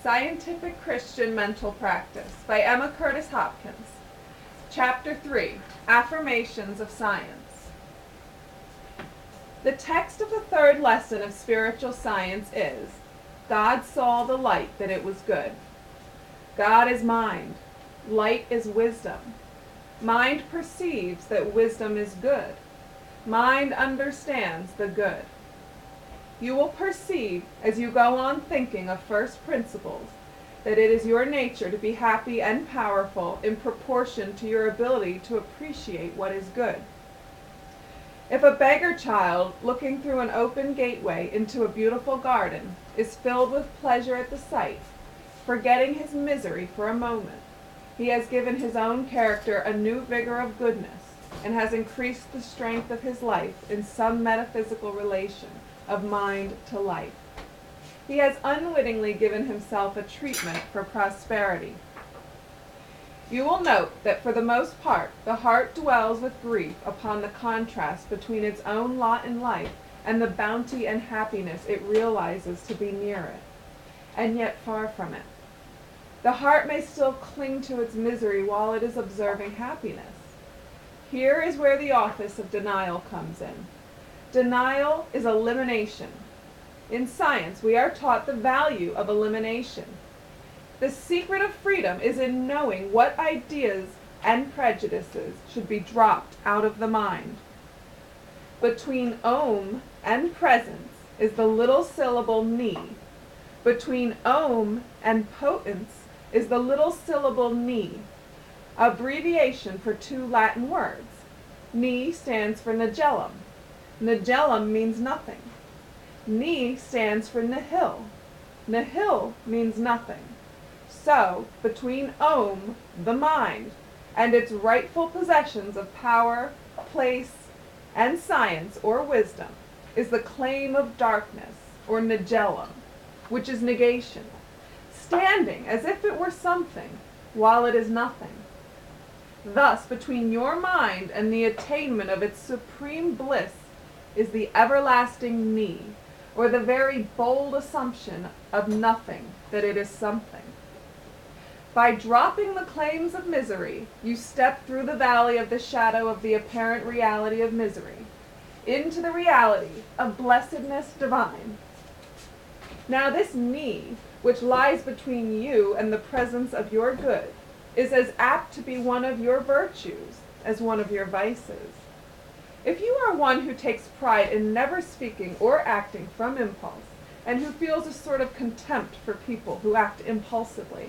Scientific Christian Mental Practice by Emma Curtis Hopkins. Chapter 3, Affirmations of Science. The text of the third lesson of spiritual science is, God saw the light that it was good. God is mind. Light is wisdom. Mind perceives that wisdom is good. Mind understands the good. You will perceive, as you go on thinking of first principles, that it is your nature to be happy and powerful in proportion to your ability to appreciate what is good. If a beggar child, looking through an open gateway into a beautiful garden, is filled with pleasure at the sight, forgetting his misery for a moment, he has given his own character a new vigor of goodness, and has increased the strength of his life in some metaphysical relation of mind to life. He has unwittingly given himself a treatment for prosperity. You will note that for the most part, the heart dwells with grief upon the contrast between its own lot in life and the bounty and happiness it realizes to be near it, and yet far from it. The heart may still cling to its misery while it is observing happiness. Here is where the office of denial comes in. Denial is elimination. In science, we are taught the value of elimination. The secret of freedom is in knowing what ideas and prejudices should be dropped out of the mind. Between Om and presence is the little syllable ni. Between Om and potence is the little syllable ni, abbreviation for two Latin words. Ni stands for nihilum. Nihilum means nothing. Ni stands for nihil. Nihil means nothing. So, between Om, the mind, and its rightful possessions of power, place, and science or wisdom, is the claim of darkness, or nihilum, which is negation, standing as if it were something, while it is nothing. Thus, between your mind and the attainment of its supreme bliss is the everlasting ni, or the very bold assumption of nothing, that it is something. By dropping the claims of misery, you step through the valley of the shadow of the apparent reality of misery, into the reality of blessedness divine. Now this ni, which lies between you and the presence of your good, is as apt to be one of your virtues as one of your vices. If you are one who takes pride in never speaking or acting from impulse, and who feels a sort of contempt for people who act impulsively,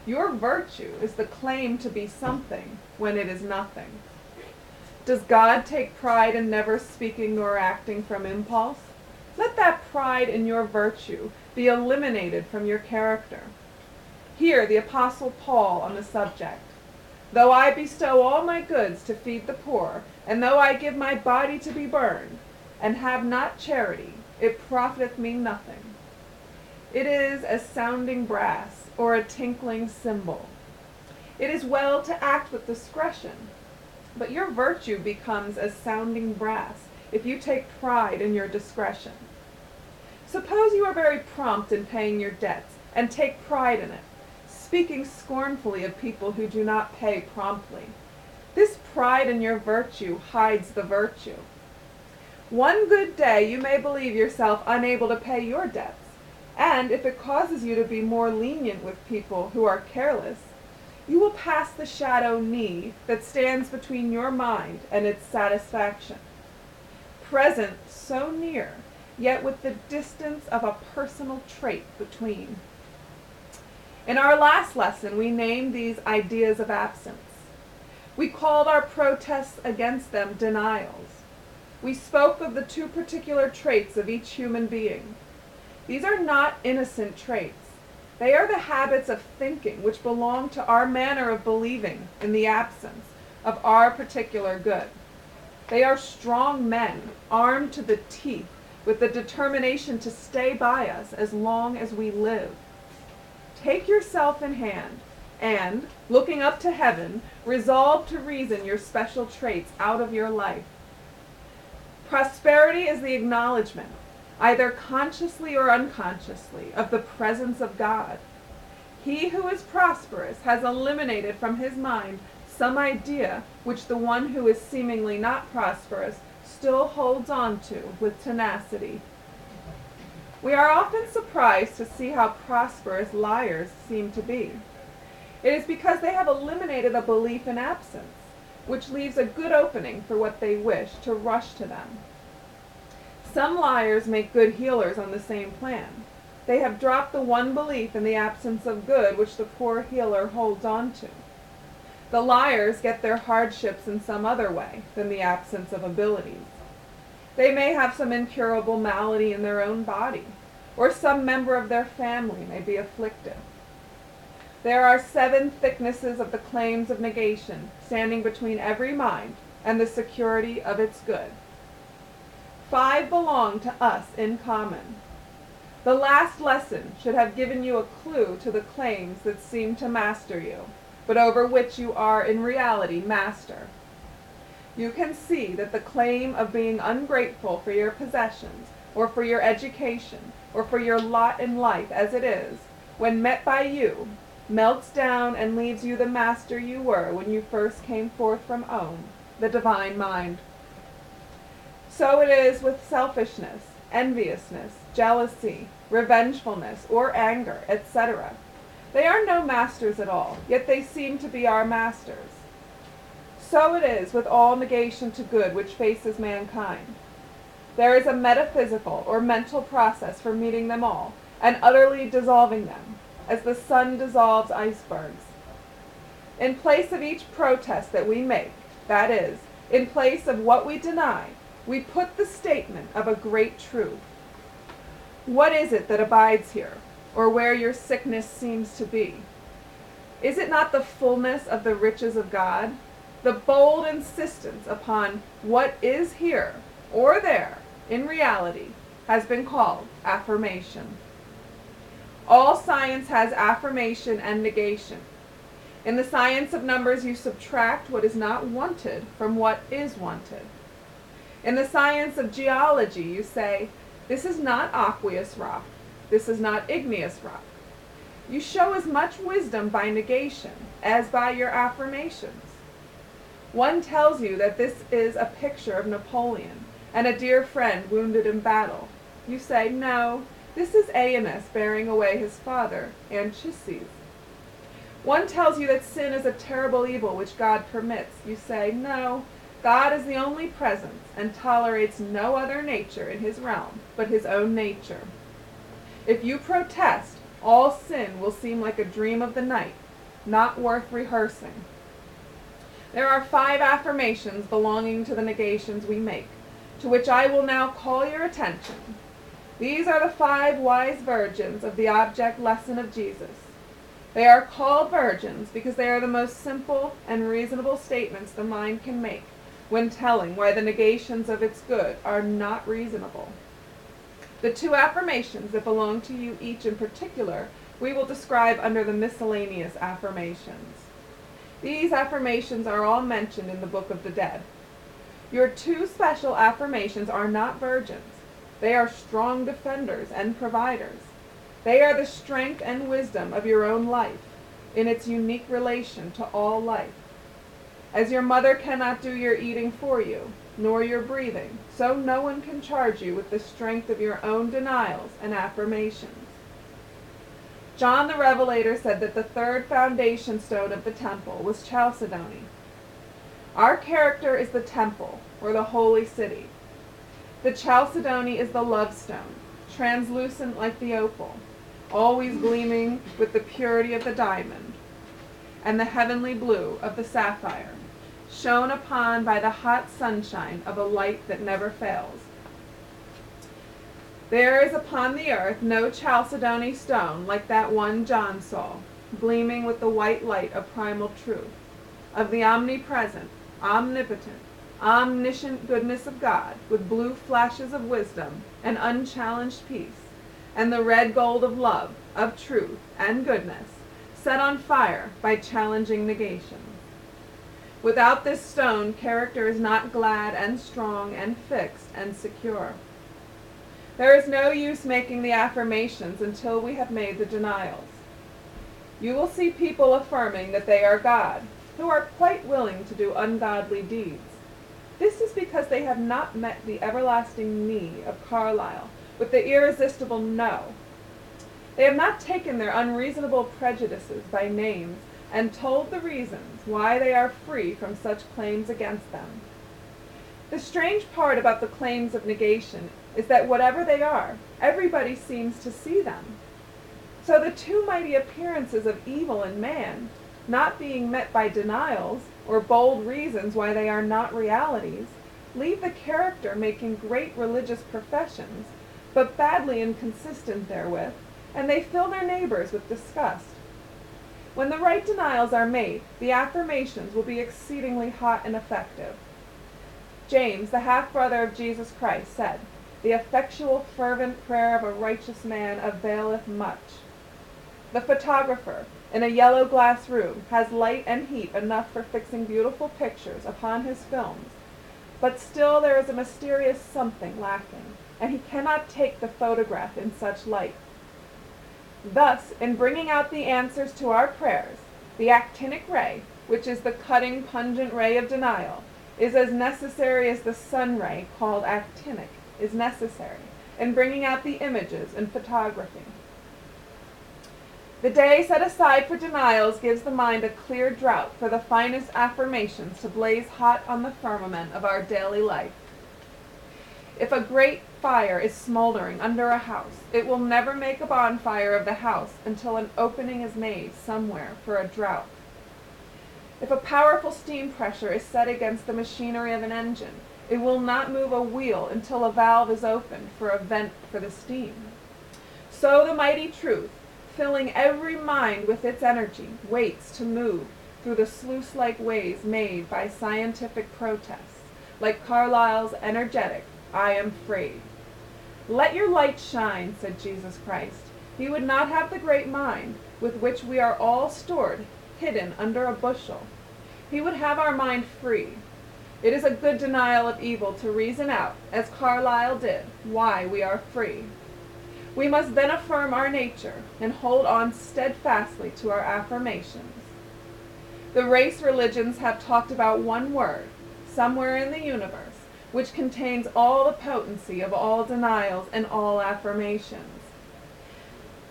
your virtue is the claim to be something when it is nothing. Does God take pride in never speaking nor acting from impulse? Let that pride in your virtue be eliminated from your character. Hear the Apostle Paul on the subject. Though I bestow all my goods to feed the poor, and though I give my body to be burned, and have not charity, it profiteth me nothing. It is as sounding brass, or a tinkling cymbal. It is well to act with discretion, but your virtue becomes as sounding brass if you take pride in your discretion. Suppose you are very prompt in paying your debts, and take pride in it, speaking scornfully of people who do not pay promptly. This pride in your virtue hides the virtue. One good day you may believe yourself unable to pay your debts, and if it causes you to be more lenient with people who are careless, you will pass the shadow ni that stands between your mind and its satisfaction. Present so near, yet with the distance of a personal trait between. In our last lesson, we named these ideas of absence. We called our protests against them denials. We spoke of the two particular traits of each human being. These are not innocent traits. They are the habits of thinking which belong to our manner of believing in the absence of our particular good. They are strong men, armed to the teeth with the determination to stay by us as long as we live. Take yourself in hand, and, looking up to heaven, resolve to reason your special traits out of your life. Prosperity is the acknowledgement, either consciously or unconsciously, of the presence of God. He who is prosperous has eliminated from his mind some idea which the one who is seemingly not prosperous still holds on to with tenacity. We are often surprised to see how prosperous liars seem to be. It is because they have eliminated a belief in absence, which leaves a good opening for what they wish to rush to them. Some liars make good healers on the same plan. They have dropped the one belief in the absence of good which the poor healer holds on to. The liars get their hardships in some other way than the absence of abilities. They may have some incurable malady in their own body, or some member of their family may be afflicted. There are 7 thicknesses of the claims of negation standing between every mind and the security of its good. 5 belong to us in common. The last lesson should have given you a clue to the claims that seem to master you, but over which you are in reality master. You can see that the claim of being ungrateful for your possessions, or for your education, or for your lot in life as it is, when met by you, melts down and leaves you the master you were when you first came forth from Om, the divine mind. So it is with selfishness, enviousness, jealousy, revengefulness, or anger, etc. They are no masters at all, yet they seem to be our masters. So it is with all negation to good which faces mankind. There is a metaphysical or mental process for meeting them all, and utterly dissolving them, as the sun dissolves icebergs. In place of each protest that we make, that is, in place of what we deny, we put the statement of a great truth. What is it that abides here, or where your sickness seems to be? Is it not the fullness of the riches of God? The bold insistence upon what is here, or there, in reality, has been called affirmation. All science has affirmation and negation. In the science of numbers, you subtract what is not wanted from what is wanted. In the science of geology, you say, this is not aqueous rock, this is not igneous rock. You show as much wisdom by negation as by your affirmations. One tells you that this is a picture of Napoleon and a dear friend wounded in battle. You say, no, this is Aeneas bearing away his father, Anchises. One tells you that sin is a terrible evil which God permits. You say, no, God is the only presence and tolerates no other nature in his realm but his own nature. If you protest, all sin will seem like a dream of the night, not worth rehearsing. There are 5 affirmations belonging to the negations we make, to which I will now call your attention. These are the 5 wise virgins of the object lesson of Jesus. They are called virgins because they are the most simple and reasonable statements the mind can make when telling why the negations of its good are not reasonable. The 2 affirmations that belong to you each in particular we will describe under the miscellaneous affirmations. These affirmations are all mentioned in the Book of the Dead. Your 2 special affirmations are not virgins. They are strong defenders and providers. They are the strength and wisdom of your own life in its unique relation to all life. As your mother cannot do your eating for you, nor your breathing, so no one can charge you with the strength of your own denials and affirmations. John the Revelator said that the 3rd foundation stone of the temple was chalcedony. Our character is the temple, or the holy city. The chalcedony is the love stone, translucent like the opal, always gleaming with the purity of the diamond, and the heavenly blue of the sapphire, shone upon by the hot sunshine of a light that never fails. There is upon the earth no chalcedony stone like that one John saw, gleaming with the white light of primal truth, of the omnipresent, omnipotent, omniscient goodness of God, with blue flashes of wisdom and unchallenged peace, and the red gold of love, of truth, and goodness, set on fire by challenging negation. Without this stone, character is not glad and strong and fixed and secure. There is no use making the affirmations until we have made the denials. You will see people affirming that they are God, who are quite willing to do ungodly deeds. This is because they have not met the everlasting me of Carlyle with the irresistible no. They have not taken their unreasonable prejudices by names and told the reasons why they are free from such claims against them. The strange part about the claims of negation is that whatever they are, everybody seems to see them. So the two mighty appearances of evil in man, not being met by denials or bold reasons why they are not realities, leave the character making great religious professions, but badly inconsistent therewith, and they fill their neighbors with disgust. When the right denials are made, the affirmations will be exceedingly hot and effective. James, the half-brother of Jesus Christ, said, "The effectual fervent prayer of a righteous man availeth much." The photographer, in a yellow glass room, has light and heat enough for fixing beautiful pictures upon his films, but still there is a mysterious something lacking, and he cannot take the photograph in such light. Thus, in bringing out the answers to our prayers, the actinic ray, which is the cutting, pungent ray of denial, is as necessary as the sun ray, called actinic, is necessary in bringing out the images in photography. The day set aside for denials gives the mind a clear draught for the finest affirmations to blaze hot on the firmament of our daily life. If a great fire is smoldering under a house, it will never make a bonfire of the house until an opening is made somewhere for a draught. If a powerful steam pressure is set against the machinery of an engine, it will not move a wheel until a valve is opened for a vent for the steam. So the mighty truth, filling every mind with its energy, waits to move through the sluice-like ways made by scientific protests, like Carlyle's energetic, "I am free." Let your light shine, said Jesus Christ. He would not have the great mind, with which we are all stored, hidden under a bushel. He would have our mind free. It is a good denial of evil to reason out, as Carlyle did, why we are free. We must then affirm our nature and hold on steadfastly to our affirmations. The race religions have talked about one word, somewhere in the universe, which contains all the potency of all denials and all affirmations.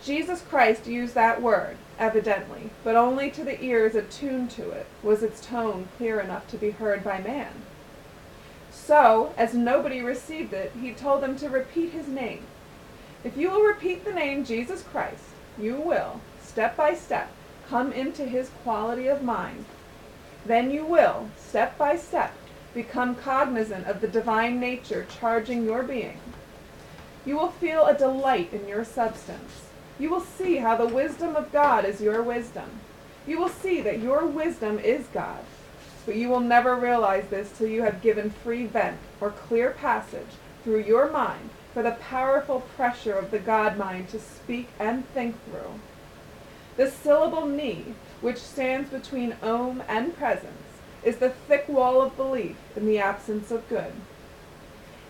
Jesus Christ used that word, evidently, but only to the ears attuned to it was its tone clear enough to be heard by man. So, as nobody received it, he told them to repeat his name. If you will repeat the name Jesus Christ, you will, step by step, come into his quality of mind. Then you will, step by step, become cognizant of the divine nature charging your being. You will feel a delight in your substance. You will see how the wisdom of God is your wisdom. You will see that your wisdom is God. But you will never realize this till you have given free vent or clear passage through your mind for the powerful pressure of the God mind to speak and think through. The syllable ni, which stands between Om and presence, is the thick wall of belief in the absence of good.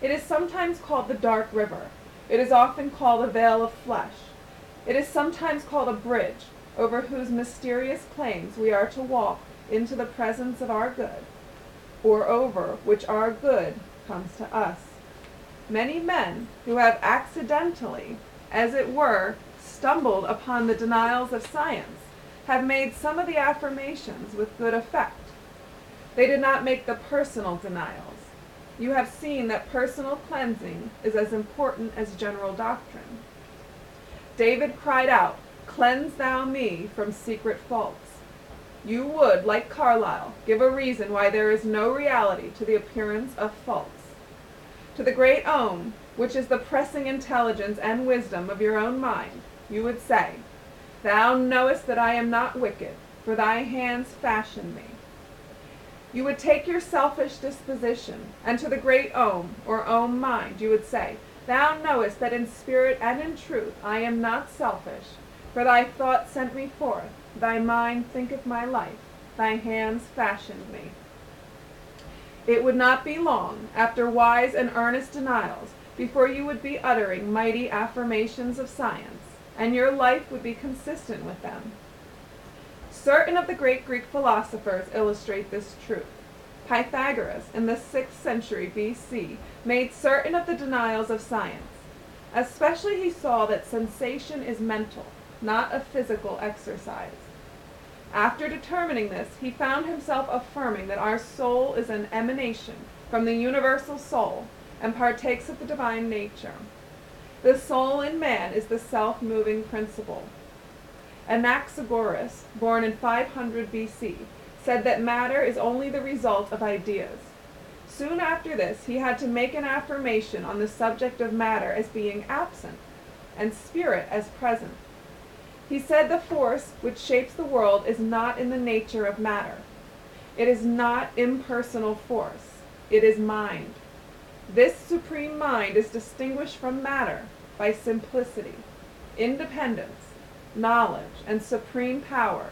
It is sometimes called the dark river. It is often called a veil of flesh. It is sometimes called a bridge, over whose mysterious claims we are to walk into the presence of our good, or over which our good comes to us. Many men who have accidentally, as it were, stumbled upon the denials of science, have made some of the affirmations with good effect. They did not make the personal denials. You have seen that personal cleansing is as important as general doctrine. David cried out, "Cleanse thou me from secret faults." You would, like Carlyle, give a reason why there is no reality to the appearance of faults. To the great Om, which is the pressing intelligence and wisdom of your own mind, you would say, "Thou knowest that I am not wicked, for thy hands fashioned me." You would take your selfish disposition, and to the great Om, or Om mind, you would say, "Thou knowest that in spirit and in truth I am not selfish, for thy thought sent me forth, thy mind thinketh my life, thy hands fashioned me." It would not be long, after wise and earnest denials, before you would be uttering mighty affirmations of science, and your life would be consistent with them. Certain of the great Greek philosophers illustrate this truth. Pythagoras, in the 6th century BC, made certain of the denials of science. Especially he saw that sensation is mental, not a physical exercise. After determining this, he found himself affirming that our soul is an emanation from the universal soul and partakes of the divine nature. The soul in man is the self-moving principle. Anaxagoras, born in 500 BC, said that matter is only the result of ideas. Soon after this, he had to make an affirmation on the subject of matter as being absent and spirit as present. He said the force which shapes the world is not in the nature of matter. It is not impersonal force. It is mind. This supreme mind is distinguished from matter by simplicity, independence, knowledge, and supreme power.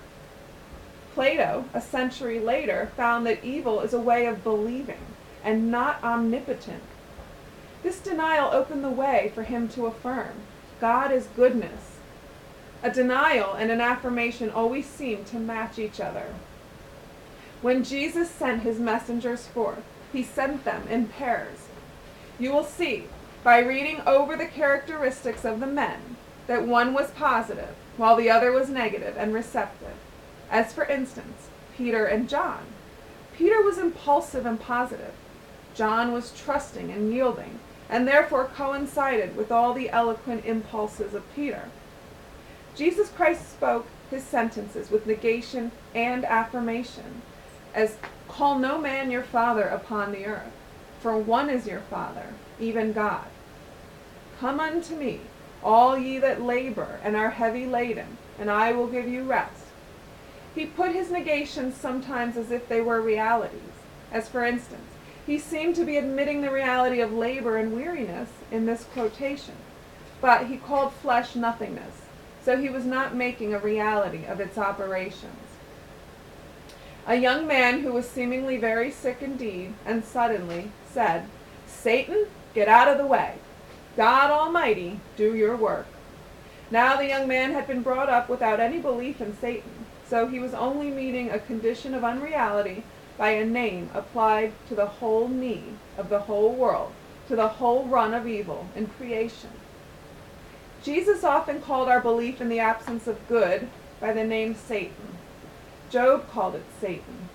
Plato, a century later, found that evil is a way of believing and not omnipotent. This denial opened the way for him to affirm, God is goodness. A denial and an affirmation always seem to match each other. When Jesus sent his messengers forth, he sent them in pairs. You will see, by reading over the characteristics of the men, that one was positive, while the other was negative and receptive. As for instance, Peter and John. Peter was impulsive and positive. John was trusting and yielding, and therefore coincided with all the eloquent impulses of Peter. Jesus Christ spoke his sentences with negation and affirmation, as call no man your father upon the earth, for one is your Father, even God. Come unto me, all ye that labor and are heavy laden, and I will give you rest. He put his negations sometimes as if they were realities. As for instance, he seemed to be admitting the reality of labor and weariness in this quotation, but he called flesh nothingness, so he was not making a reality of its operations. A young man who was seemingly very sick indeed, and suddenly said, Satan, get out of the way. God Almighty, do your work. Now the young man had been brought up without any belief in Satan, so he was only meeting a condition of unreality by a name applied to the whole need of the whole world, to the whole run of evil in creation. Jesus often called our belief in the absence of good by the name Satan. Job called it Satan.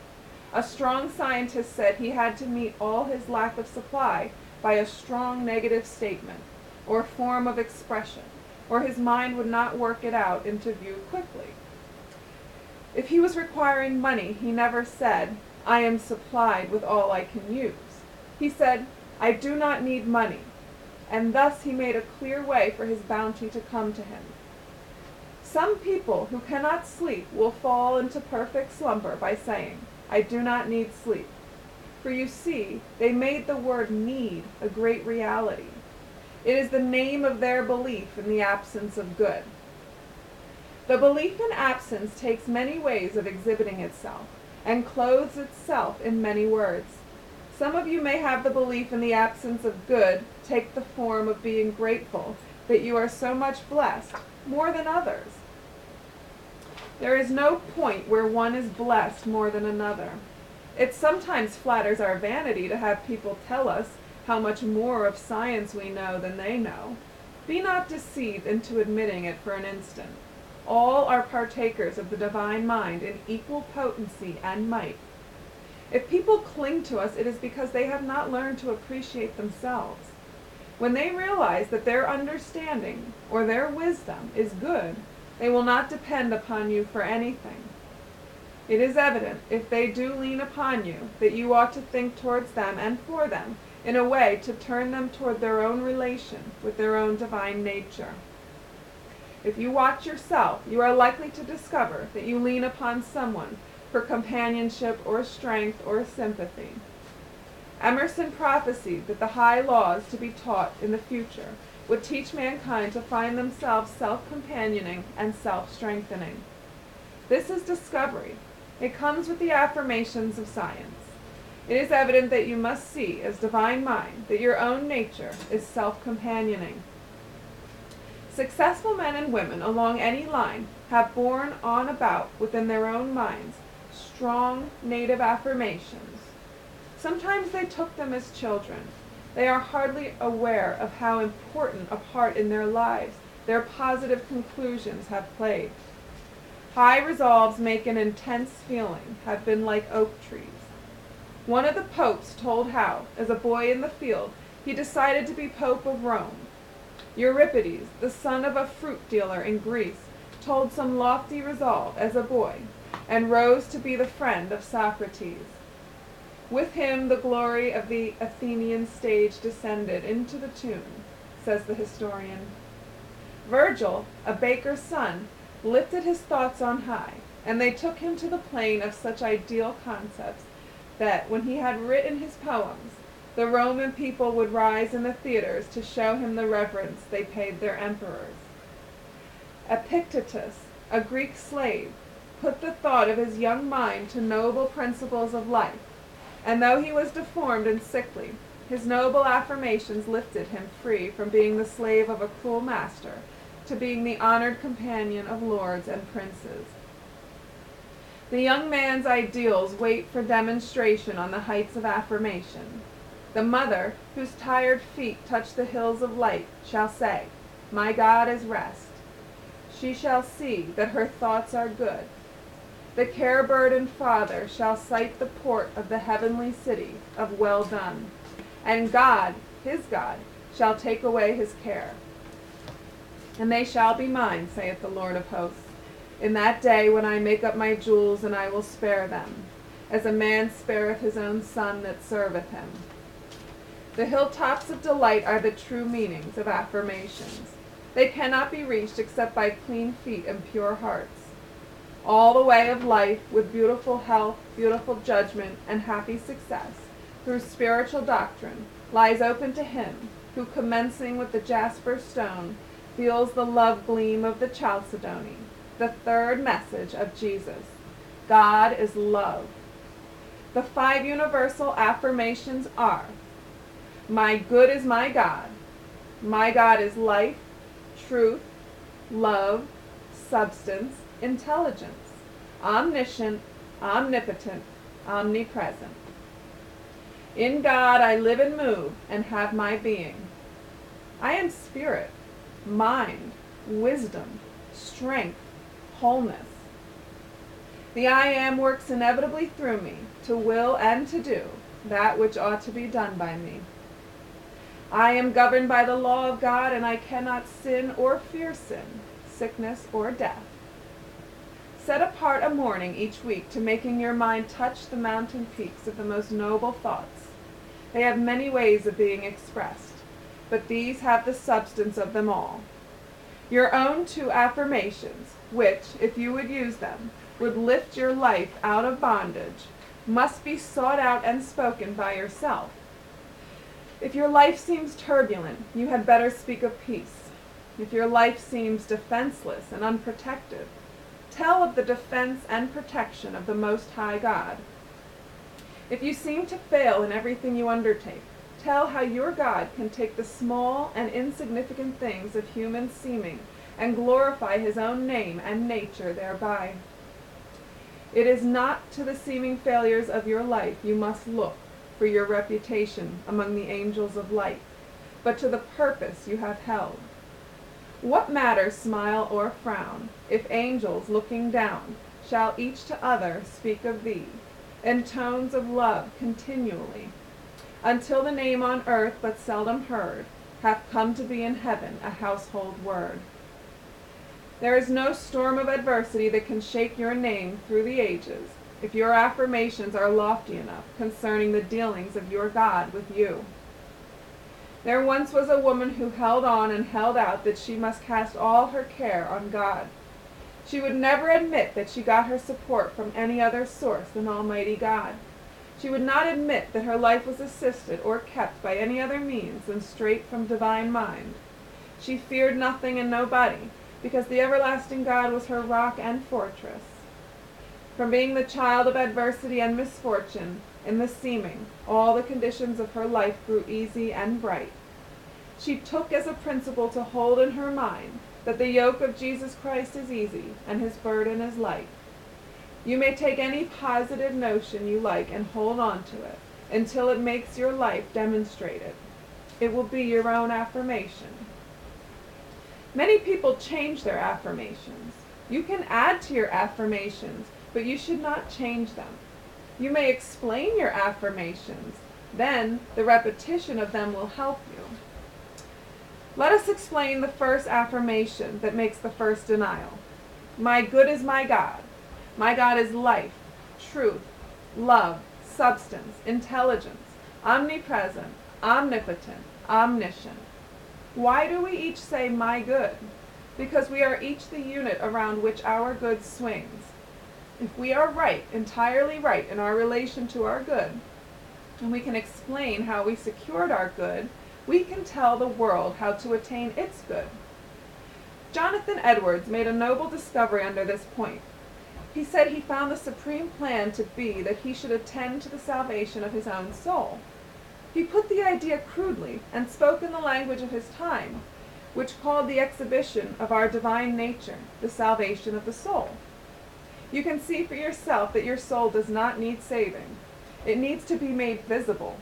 A strong scientist said he had to meet all his lack of supply by a strong negative statement or form of expression, or his mind would not work it out into view quickly. If he was requiring money, he never said, I am supplied with all I can use. He said, I do not need money, and thus he made a clear way for his bounty to come to him. Some people who cannot sleep will fall into perfect slumber by saying, I do not need sleep. For you see, they made the word need a great reality. It is the name of their belief in the absence of good. The belief in absence takes many ways of exhibiting itself, and clothes itself in many words. Some of you may have the belief in the absence of good take the form of being grateful that you are so much blessed, more than others. There is no point where one is blessed more than another. It sometimes flatters our vanity to have people tell us how much more of science we know than they know. Be not deceived into admitting it for an instant. All are partakers of the divine mind in equal potency and might. If people cling to us, it is because they have not learned to appreciate themselves. When they realize that their understanding or their wisdom is good, they will not depend upon you for anything. It is evident, if they do lean upon you, that you ought to think towards them and for them in a way to turn them toward their own relation with their own divine nature. If you watch yourself, you are likely to discover that you lean upon someone for companionship or strength or sympathy. Emerson prophesied that the high laws to be taught in the future would teach mankind to find themselves self-companioning and self-strengthening. This is discovery. It comes with the affirmations of science. It is evident that you must see, as divine mind, that your own nature is self-companioning. Successful men and women along any line have borne on about within their own minds strong native affirmations. Sometimes they took them as children. They are hardly aware of how important a part in their lives their positive conclusions have played. High resolves make an intense feeling, have been like oak trees. One of the popes told how, as a boy in the field, he decided to be Pope of Rome. Euripides, the son of a fruit dealer in Greece, told some lofty resolve as a boy, and rose to be the friend of Socrates. With him the glory of the Athenian stage descended into the tomb, says the historian. Virgil, a baker's son, lifted his thoughts on high, and they took him to the plane of such ideal concepts that, when he had written his poems, the Roman people would rise in the theaters to show him the reverence they paid their emperors. Epictetus, a Greek slave, put the thought of his young mind to noble principles of life, and though he was deformed and sickly, his noble affirmations lifted him free from being the slave of a cruel master to being the honored companion of lords and princes. The young man's ideals wait for demonstration on the heights of affirmation. The mother, whose tired feet touch the hills of light, shall say, "My God is rest." She shall see that her thoughts are good. The care-burdened father shall sight the port of the heavenly city of well done, and God, his God, shall take away his care. And they shall be mine, saith the Lord of hosts, in that day when I make up my jewels, and I will spare them, as a man spareth his own son that serveth him. The hilltops of delight are the true meanings of affirmations. They cannot be reached except by clean feet and pure hearts. All the way of life, with beautiful health, beautiful judgment, and happy success, through spiritual doctrine, lies open to him who, commencing with the jasper stone, feels the love gleam of the chalcedony, the third message of Jesus. God is love. The 5 universal affirmations are: my good is my God is life, truth, love, substance, intelligence, omniscient, omnipotent, omnipresent. In God I live and move and have my being. I am spirit, mind, wisdom, strength, wholeness. The I Am works inevitably through me to will and to do that which ought to be done by me. I am governed by the law of God, and I cannot sin or fear sin, sickness or death. Set apart a morning each week to making your mind touch the mountain peaks of the most noble thoughts. They have many ways of being expressed, but these have the substance of them all. Your own 2 affirmations, which, if you would use them, would lift your life out of bondage, must be sought out and spoken by yourself. If your life seems turbulent, you had better speak of peace. If your life seems defenseless and unprotected, tell of the defense and protection of the Most High God. If you seem to fail in everything you undertake, tell how your God can take the small and insignificant things of human seeming and glorify his own name and nature thereby. It is not to the seeming failures of your life you must look for your reputation among the angels of light, but to the purpose you have held. What matter smile or frown, if angels looking down shall each to other speak of thee, in tones of love continually, until the name on earth but seldom heard hath come to be in heaven a household word. There is no storm of adversity that can shake your name through the ages, if your affirmations are lofty enough concerning the dealings of your God with you. There once was a woman who held on and held out that she must cast all her care on God. She would never admit that she got her support from any other source than Almighty God. She would not admit that her life was assisted or kept by any other means than straight from divine mind. She feared nothing and nobody, because the everlasting God was her rock and fortress. From being the child of adversity and misfortune, in the seeming, all the conditions of her life grew easy and bright. She took as a principle to hold in her mind that the yoke of Jesus Christ is easy and his burden is light. You may take any positive notion you like and hold on to it until it makes your life demonstrate it. It will be your own affirmation. Many people change their affirmations. You can add to your affirmations, but you should not change them. You may explain your affirmations, then the repetition of them will help you. Let us explain the first affirmation that makes the first denial. My good is my God. My God is life, truth, love, substance, intelligence, omnipresent, omnipotent, omniscient. Why do we each say my good? Because we are each the unit around which our good swings. If we are right, entirely right in our relation to our good, and we can explain how we secured our good, we can tell the world how to attain its good. Jonathan Edwards made a noble discovery under this point. He said he found the supreme plan to be that he should attend to the salvation of his own soul. He put the idea crudely and spoke in the language of his time, which called the exhibition of our divine nature the salvation of the soul. You can see for yourself that your soul does not need saving. It needs to be made visible.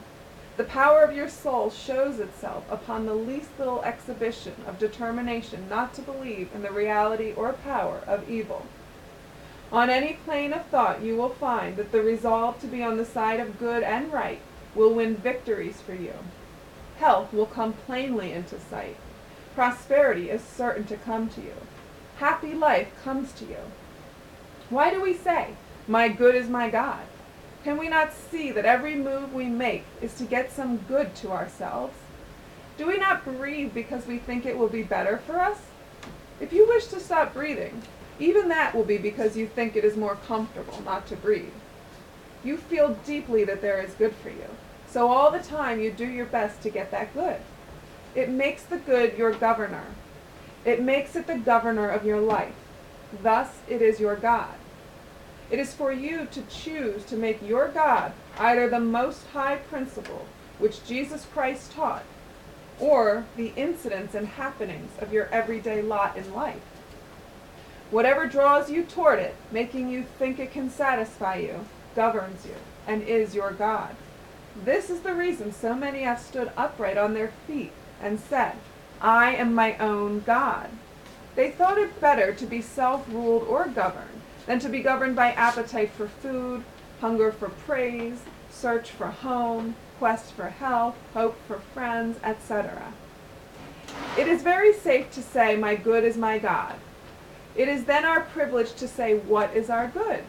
The power of your soul shows itself upon the least little exhibition of determination not to believe in the reality or power of evil. On any plane of thought you will find that the resolve to be on the side of good and right will win victories for you. Health will come plainly into sight. Prosperity is certain to come to you. Happy life comes to you. Why do we say, my good is my God? Can we not see that every move we make is to get some good to ourselves? Do we not breathe because we think it will be better for us? If you wish to stop breathing, even that will be because you think it is more comfortable not to breathe. You feel deeply that there is good for you, so all the time you do your best to get that good. It makes the good your governor. It makes it the governor of your life. Thus it is your God. It is for you to choose to make your God either the most high principle, which Jesus Christ taught, or the incidents and happenings of your everyday lot in life. Whatever draws you toward it, making you think it can satisfy you, governs you, and is your God. This is the reason so many have stood upright on their feet and said, I am my own God. They thought it better to be self-ruled or governed than to be governed by appetite for food, hunger for praise, search for home, quest for health, hope for friends, etc. It is very safe to say, my good is my God. It is then our privilege to say, what is our good?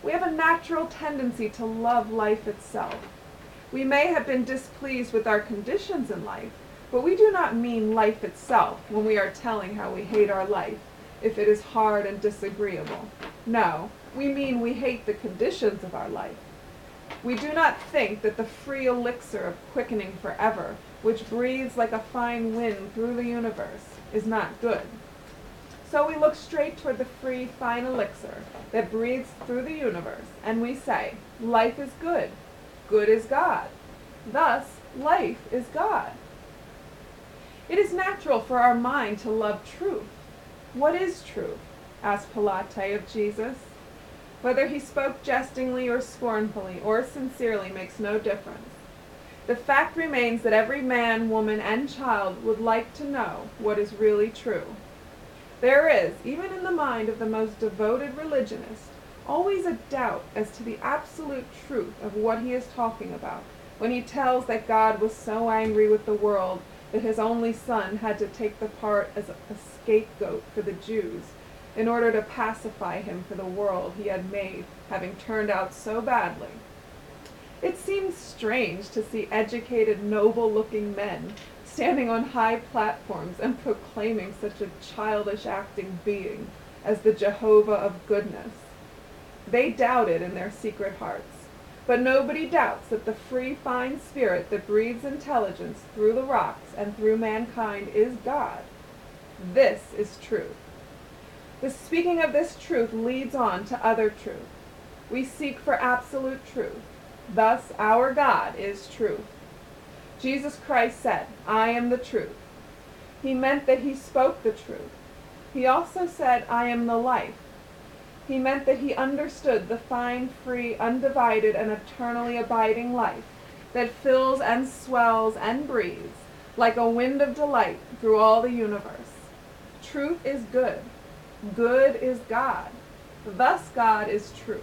We have a natural tendency to love life itself. We may have been displeased with our conditions in life, but we do not mean life itself when we are telling how we hate our life, if it is hard and disagreeable. No, we mean we hate the conditions of our life. We do not think that the free elixir of quickening forever, which breathes like a fine wind through the universe, is not good. So we look straight toward the free, fine elixir that breathes through the universe, and we say, life is good. Good is God. Thus, life is God. It is natural for our mind to love truth. What is truth? Asked Palagye of Jesus. Whether he spoke jestingly or scornfully or sincerely makes no difference. The fact remains that every man, woman, and child would like to know what is really true. There is, even in the mind of the most devoted religionist, always a doubt as to the absolute truth of what he is talking about when he tells that God was so angry with the world that his only son had to take the part as a scapegoat for the Jews in order to pacify him for the world he had made, having turned out so badly. It seems strange to see educated, noble-looking men standing on high platforms and proclaiming such a childish-acting being as the Jehovah of goodness. They doubt it in their secret hearts, but nobody doubts that the free, fine spirit that breathes intelligence through the rocks and through mankind is God. This is truth. The speaking of this truth leads on to other truth. We seek for absolute truth. Thus, our God is truth. Jesus Christ said, "I am the truth." He meant that he spoke the truth. He also said, "I am the life." He meant that he understood the fine, free, undivided, and eternally abiding life that fills and swells and breathes like a wind of delight through all the universe. Truth is good. Good is God. Thus God is truth.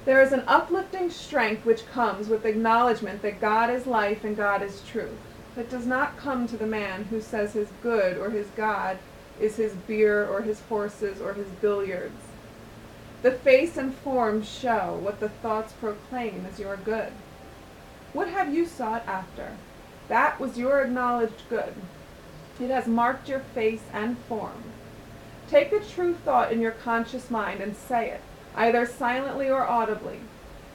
There is an uplifting strength which comes with acknowledgement that God is life and God is truth. It does not come to the man who says his good or his God is his beer or his horses or his billiards. The face and form show what the thoughts proclaim as your good. What have you sought after? That was your acknowledged good. It has marked your face and form. Take a true thought in your conscious mind and say it, either silently or audibly.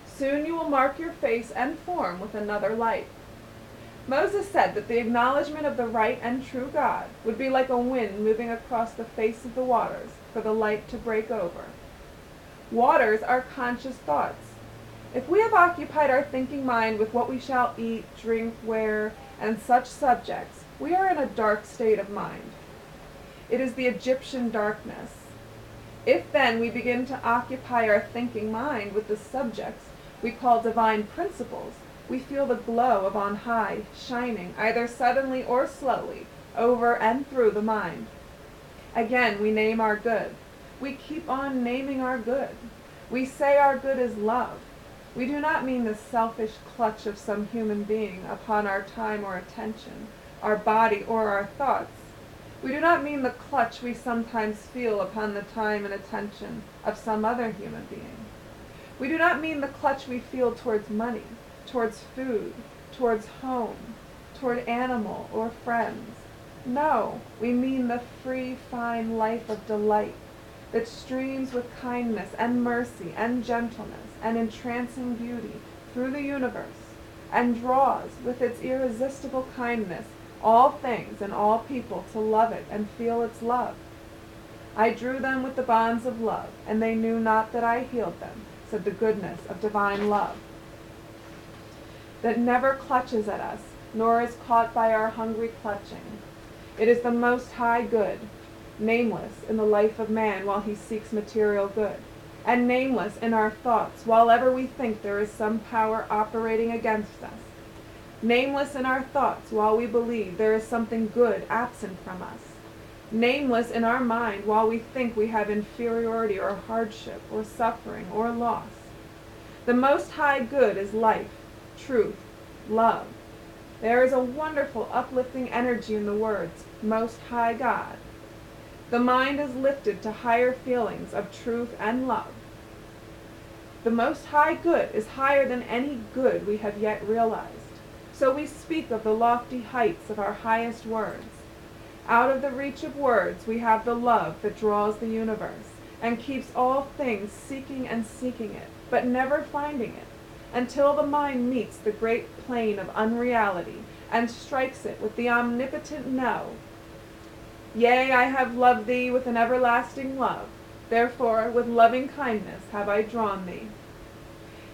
Soon you will mark your face and form with another light. Moses said that the acknowledgement of the right and true God would be like a wind moving across the face of the waters for the light to break over. Waters are conscious thoughts. If we have occupied our thinking mind with what we shall eat, drink, wear, and such subjects, we are in a dark state of mind. It is the Egyptian darkness. If then we begin to occupy our thinking mind with the subjects we call divine principles, we feel the glow of on high, shining, either suddenly or slowly, over and through the mind. Again, we name our good. We keep on naming our good. We say our good is love. We do not mean the selfish clutch of some human being upon our time or attention, our body or our thoughts. We do not mean the clutch we sometimes feel upon the time and attention of some other human being. We do not mean the clutch we feel towards money, towards food, towards home, toward animal or friends. No, we mean the free, fine life of delight that streams with kindness and mercy and gentleness and entrancing beauty through the universe, and draws with its irresistible kindness all things and all people to love it and feel its love. I drew them with the bonds of love, and they knew not that I healed them, said the goodness of divine love, that never clutches at us, nor is caught by our hungry clutching. It is the most high good, nameless in the life of man while he seeks material good, and nameless in our thoughts while ever we think there is some power operating against us. Nameless in our thoughts while we believe there is something good absent from us. Nameless in our mind while we think we have inferiority or hardship or suffering or loss. The most high good is life, truth, love. There is a wonderful uplifting energy in the words, Most High God. The mind is lifted to higher feelings of truth and love. The Most High Good is higher than any good we have yet realized. So we speak of the lofty heights of our highest words. Out of the reach of words we have the love that draws the universe and keeps all things seeking and seeking it, but never finding it, until the mind meets the great plane of unreality and strikes it with the omnipotent no. Yea, I have loved thee with an everlasting love. Therefore, with loving kindness have I drawn thee.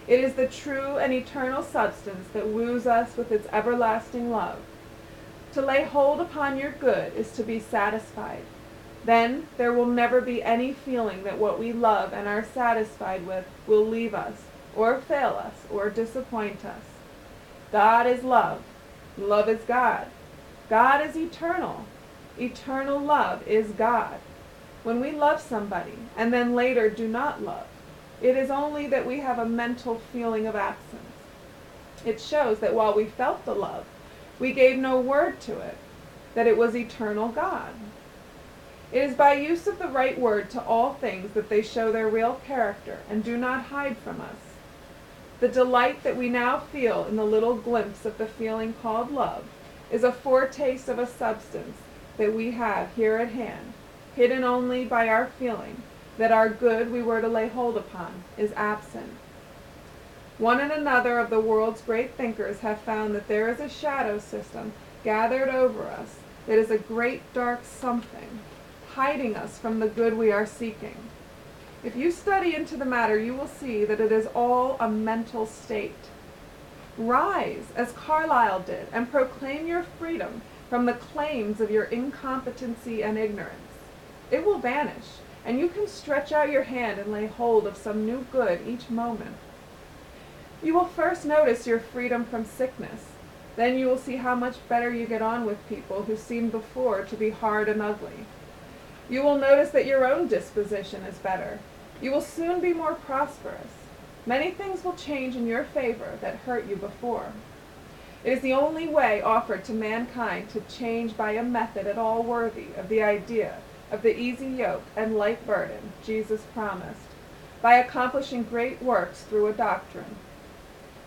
It is the true and eternal substance that woos us with its everlasting love. To lay hold upon your good is to be satisfied. Then there will never be any feeling that what we love and are satisfied with will leave us, or fail us, or disappoint us. God is love. Love is God. God is eternal. Eternal love is God. When we love somebody and then later do not love, it is only that we have a mental feeling of absence. It shows that while we felt the love, we gave no word to it, that it was eternal God. It is by use of the right word to all things that they show their real character and do not hide from us. The delight that we now feel in the little glimpse of the feeling called love is a foretaste of a substance that we have here at hand, hidden only by our feeling that our good we were to lay hold upon is absent. One and another of the world's great thinkers have found that there is a shadow system gathered over us that is a great dark something, hiding us from the good we are seeking. If you study into the matter, you will see that it is all a mental state. Rise, as Carlyle did, and proclaim your freedom from the claims of your incompetency and ignorance. It will vanish, and you can stretch out your hand and lay hold of some new good each moment. You will first notice your freedom from sickness. Then you will see how much better you get on with people who seemed before to be hard and ugly. You will notice that your own disposition is better. You will soon be more prosperous. Many things will change in your favor that hurt you before. It is the only way offered to mankind to change by a method at all worthy of the idea of the easy yoke and light burden Jesus promised, by accomplishing great works through a doctrine.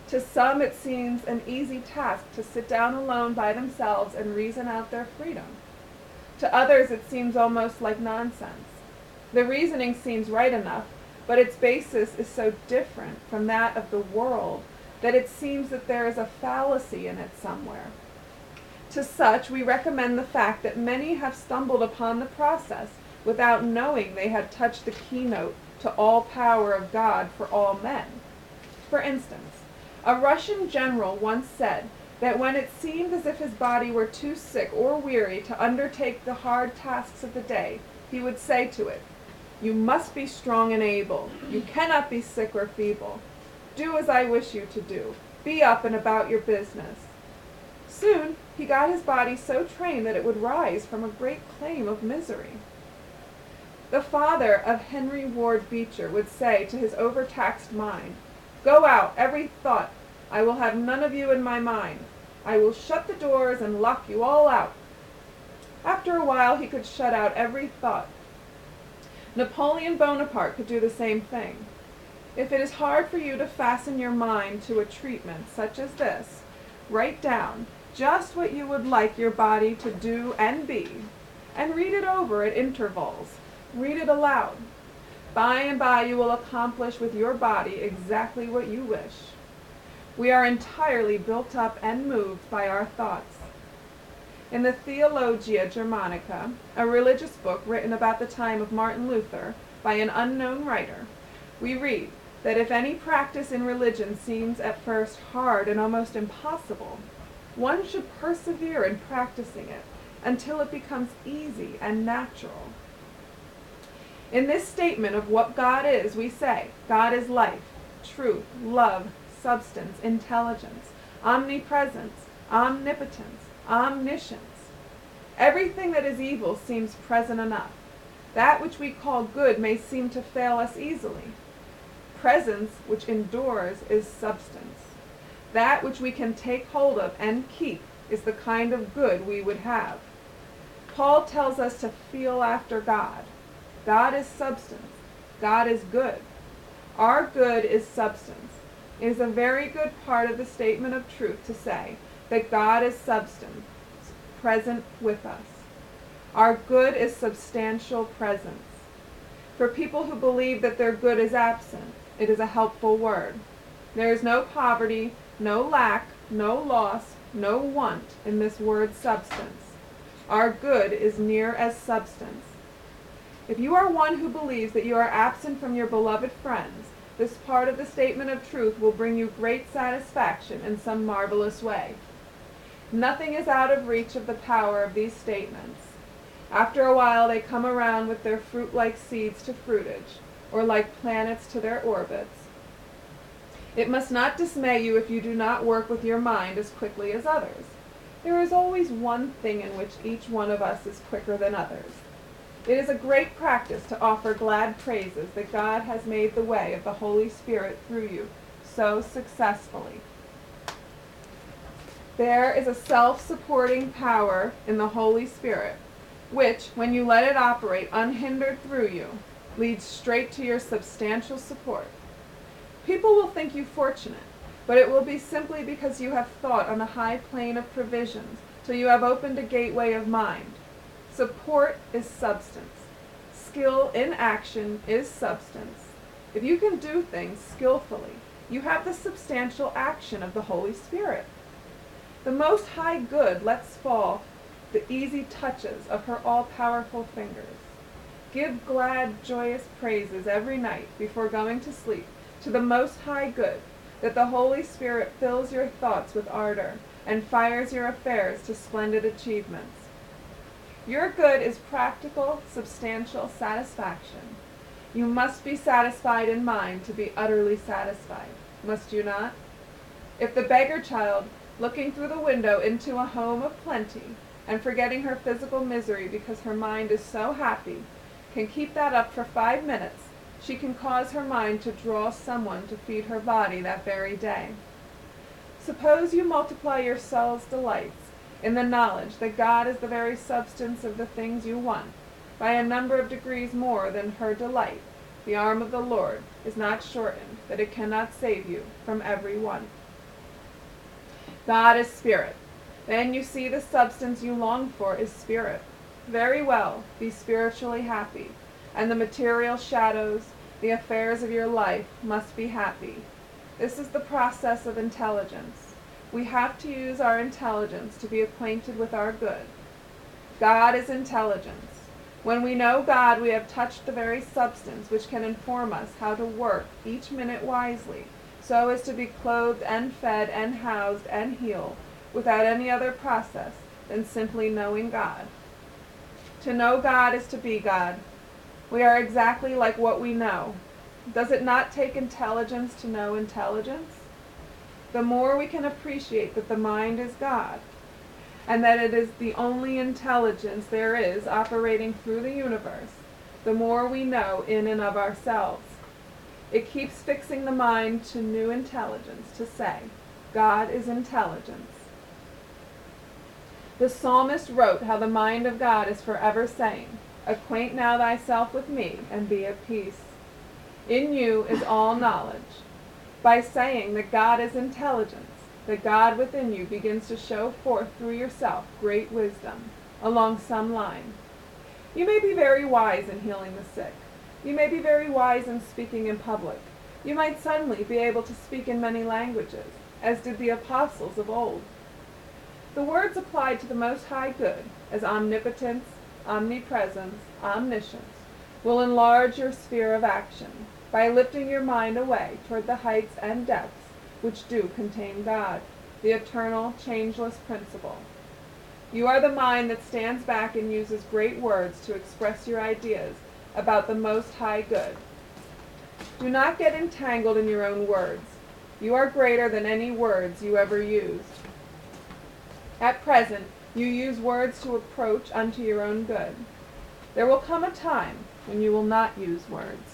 To some it seems an easy task to sit down alone by themselves and reason out their freedom. To others it seems almost like nonsense. The reasoning seems right enough, but its basis is so different from that of the world that it seems that there is a fallacy in it somewhere. To such we recommend the fact that many have stumbled upon the process without knowing they had touched the keynote to all power of God for all men. For instance, a Russian general once said that when it seemed as if his body were too sick or weary to undertake the hard tasks of the day, he would say to it, "You must be strong and able. You cannot be sick or feeble. Do as I wish you to do. Be up and about your business." Soon he got his body so trained that it would rise from a great claim of misery. The father of Henry Ward Beecher would say to his overtaxed mind, "Go out, every thought. I will have none of you in my mind. I will shut the doors and lock you all out." After a while he could shut out every thought. Napoleon Bonaparte could do the same thing. If it is hard for you to fasten your mind to a treatment such as this, write down just what you would like your body to do and be, and read it over at intervals. Read it aloud. By and by you will accomplish with your body exactly what you wish. We are entirely built up and moved by our thoughts. In the Theologia Germanica, a religious book written about the time of Martin Luther by an unknown writer, we read that if any practice in religion seems at first hard and almost impossible, one should persevere in practicing it until it becomes easy and natural. In this statement of what God is, we say, God is life, truth, love, substance, intelligence, omnipresence, omnipotence, omniscience. Everything that is evil seems present enough. That which we call good may seem to fail us easily. Presence which endures is substance. That which we can take hold of and keep is the kind of good we would have. Paul tells us to feel after God. God is substance. God is good. Our good is substance. It is a very good part of the statement of truth to say that God is substance, present with us. Our good is substantial presence. For people who believe that their good is absent, it is a helpful word. There is no poverty, no lack, no loss, no want in this word substance. Our good is near as substance. If you are one who believes that you are absent from your beloved friends, this part of the statement of truth will bring you great satisfaction in some marvelous way. Nothing is out of reach of the power of these statements. After a while they come around with their fruit-like seeds to fruitage, or like planets to their orbits. It must not dismay you if you do not work with your mind as quickly as others. There is always one thing in which each one of us is quicker than others. It is a great practice to offer glad praises that God has made the way of the Holy Spirit through you so successfully. There is a self-supporting power in the Holy Spirit, which, when you let it operate unhindered through you, leads straight to your substantial support. People will think you fortunate, but it will be simply because you have thought on a high plane of provisions till you have opened a gateway of mind. Support is substance. Skill in action is substance. If you can do things skillfully, you have the substantial action of the Holy Spirit. The Most High Good lets fall the easy touches of her all-powerful fingers. Give glad, joyous praises every night before going to sleep to the Most High Good, that the Holy Spirit fills your thoughts with ardor and fires your affairs to splendid achievements. Your good is practical, substantial satisfaction. You must be satisfied in mind to be utterly satisfied, must you not? If the beggar child, looking through the window into a home of plenty, and forgetting her physical misery because her mind is so happy, can keep that up for 5 minutes, she can cause her mind to draw someone to feed her body that very day. Suppose you multiply your soul's delights in the knowledge that God is the very substance of the things you want, by a number of degrees more than her delight. The arm of the Lord is not shortened, that it cannot save you from every one. God is spirit. Then you see the substance you long for is spirit. Very well, be spiritually happy, and the material shadows, the affairs of your life, must be happy. This is the process of intelligence. We have to use our intelligence to be acquainted with our good. God is intelligence. When we know God, we have touched the very substance which can inform us how to work each minute wisely, so as to be clothed and fed and housed and healed, without any other process than simply knowing God. To know God is to be God. We are exactly like what we know. Does it not take intelligence to know intelligence? The more we can appreciate that the mind is God, and that it is the only intelligence there is operating through the universe, the more we know in and of ourselves. It keeps fixing the mind to new intelligence, to say, God is intelligence. The psalmist wrote how the mind of God is forever saying, acquaint now thyself with me, and be at peace. In you is all knowledge. By saying that God is intelligence, that God within you begins to show forth through yourself great wisdom, along some line. You may be very wise in healing the sick. You may be very wise in speaking in public. You might suddenly be able to speak in many languages, as did the apostles of old. The words applied to the Most High Good, as omnipotence, omnipresence, omniscience, will enlarge your sphere of action, by lifting your mind away toward the heights and depths which do contain God, the eternal, changeless principle. You are the mind that stands back and uses great words to express your ideas about the Most High Good. Do not get entangled in your own words. You are greater than any words you ever used. At present, you use words to approach unto your own good. There will come a time when you will not use words.